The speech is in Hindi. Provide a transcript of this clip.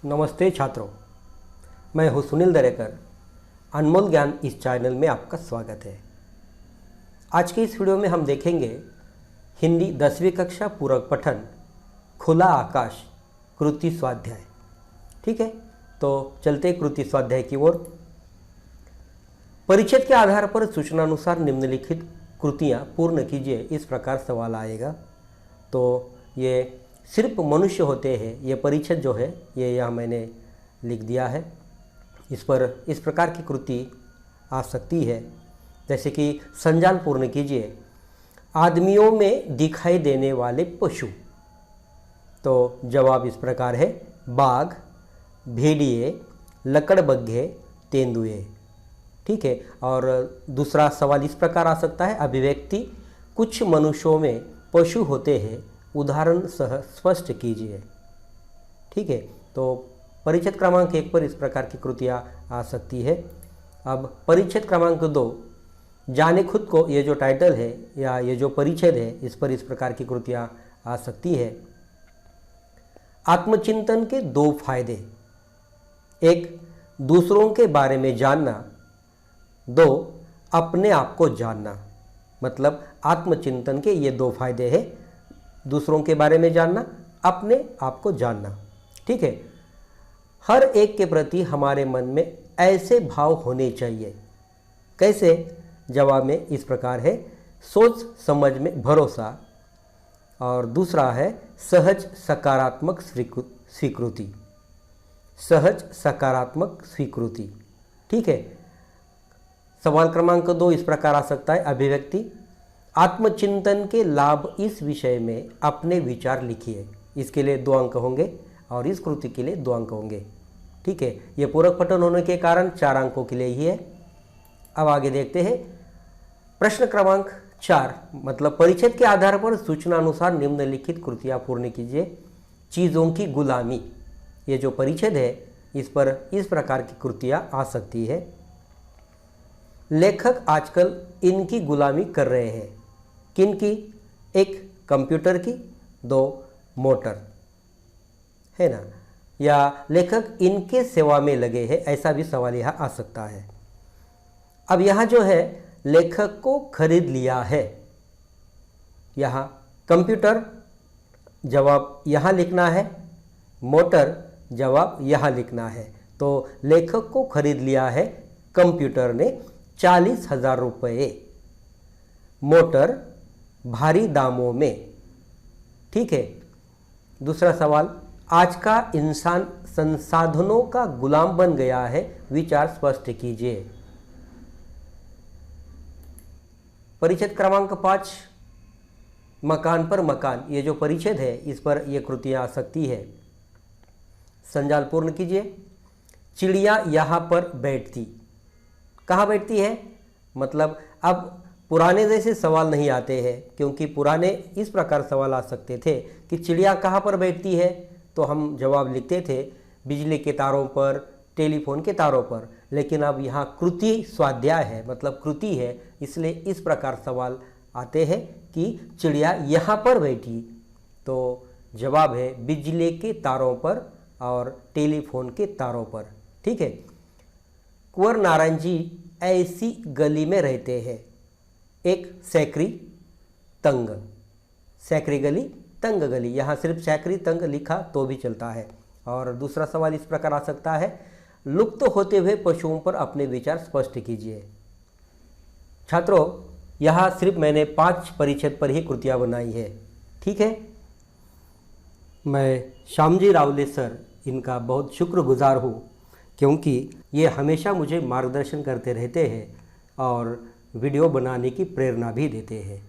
नमस्ते छात्रों, मैं हूं सुनील दरेकर। अनमोल ज्ञान इस चैनल में आपका स्वागत है। आज के इस वीडियो में हम देखेंगे हिंदी 10वीं कक्षा पूरक पठन खुला आकाश कृति स्वाध्याय। ठीक है, तो चलते कृति स्वाध्याय की ओर। परिच्छेद के आधार पर सूचनानुसार निम्नलिखित कृतियाँ पूर्ण कीजिए। इस प्रकार सवाल आएगा। तो ये सिर्फ मनुष्य होते हैं, ये परिच्छेद जो है ये यहाँ मैंने लिख दिया है। इस पर इस प्रकार की कृति आ सकती है, जैसे कि संजाल पूर्ण कीजिए। आदमियों में दिखाई देने वाले पशु। तो जवाब इस प्रकार है बाघ, भेड़िए, लकड़बग्घे, तेंदुए। ठीक है, और दूसरा सवाल इस प्रकार आ सकता है। अभिव्यक्ति कुछ मनुष्यों में पशु होते हैं, उदाहरण सह स्पष्ट कीजिए। ठीक है, तो परिच्छेद क्रमांक 1 पर इस प्रकार की कृतियाँ आ सकती है। अब परिच्छेद क्रमांक 2 जाने खुद को, ये जो टाइटल है या ये जो परिच्छेद है, इस पर इस प्रकार की कृतियाँ आ सकती है। आत्मचिंतन के 2 फायदे। 1, दूसरों के बारे में जानना। 2, अपने आप को जानना। मतलब आत्मचिंतन के ये 2 फायदे हैं, दूसरों के बारे में जानना, अपने आप को जानना। ठीक है, हर एक के प्रति हमारे मन में ऐसे भाव होने चाहिए। कैसे? जवाब में इस प्रकार है सोच समझ में भरोसा, और दूसरा है सहज सकारात्मक स्वीकृति। सहज सकारात्मक स्वीकृति। ठीक है, सवाल क्रमांक 2 इस प्रकार आ सकता है। अभिव्यक्ति आत्मचिंतन के लाभ इस विषय में अपने विचार लिखिए। इसके लिए 2 अंक होंगे और इस कृति के लिए 2 अंक होंगे। ठीक है, ये पूरक पठन होने के कारण 4 अंकों के लिए ही है। अब आगे देखते हैं प्रश्न क्रमांक 4, मतलब परिच्छेद के आधार पर सूचनानुसार निम्नलिखित कृतियाँ पूर्ण कीजिए। चीज़ों की गुलामी, ये जो परिच्छेद है इस पर इस प्रकार की कृतियाँ आ सकती है। लेखक आजकल इनकी गुलामी कर रहे हैं। किनकी? 1 कंप्यूटर की, 2 मोटर, है ना, या लेखक इनके सेवा में लगे हैं, ऐसा भी सवाल यहाँ आ सकता है। अब यहाँ जो है लेखक को खरीद लिया है, यहाँ कंप्यूटर जवाब यहाँ लिखना है, मोटर जवाब यहाँ लिखना है। तो लेखक को खरीद लिया है कंप्यूटर ने 40,000 रुपये, मोटर भारी दामों में। ठीक है, दूसरा सवाल, आज का इंसान संसाधनों का गुलाम बन गया है, विचार स्पष्ट कीजिए। परिच्छेद क्रमांक 5 मकान पर मकान, ये जो परिच्छेद है इस पर यह कृतियाँ आ सकती है। संजाल पूर्ण कीजिए। चिड़िया यहाँ पर बैठती। कहाँ बैठती है? मतलब अब पुराने जैसे सवाल नहीं आते हैं, क्योंकि पुराने इस प्रकार सवाल आ सकते थे कि चिड़िया कहाँ पर बैठती है, तो हम जवाब लिखते थे बिजली के तारों पर, टेलीफोन के तारों पर। लेकिन अब यहाँ कृति स्वाध्याय है, मतलब कृति है, इसलिए इस प्रकार सवाल आते हैं कि चिड़िया यहाँ पर बैठी। तो जवाब है बिजली के तारों पर और टेलीफोन के तारों पर। ठीक है, कुंवर नारायण जी ऐसी गली में रहते हैं। 1 सैकरी तंग, सैकरी गली, तंग गली, यहाँ सिर्फ सैकरी तंग लिखा तो भी चलता है। और दूसरा सवाल इस प्रकार आ सकता है, लुप्त होते हुए पशुओं पर अपने विचार स्पष्ट कीजिए। छात्रों, यहाँ सिर्फ मैंने 5 परिच्छेद पर ही कृतियाँ बनाई है। ठीक है, मैं श्यामजी रावले सर इनका बहुत शुक्रगुजार हूँ, क्योंकि ये हमेशा मुझे मार्गदर्शन करते रहते हैं और वीडियो बनाने की प्रेरणा भी देते हैं।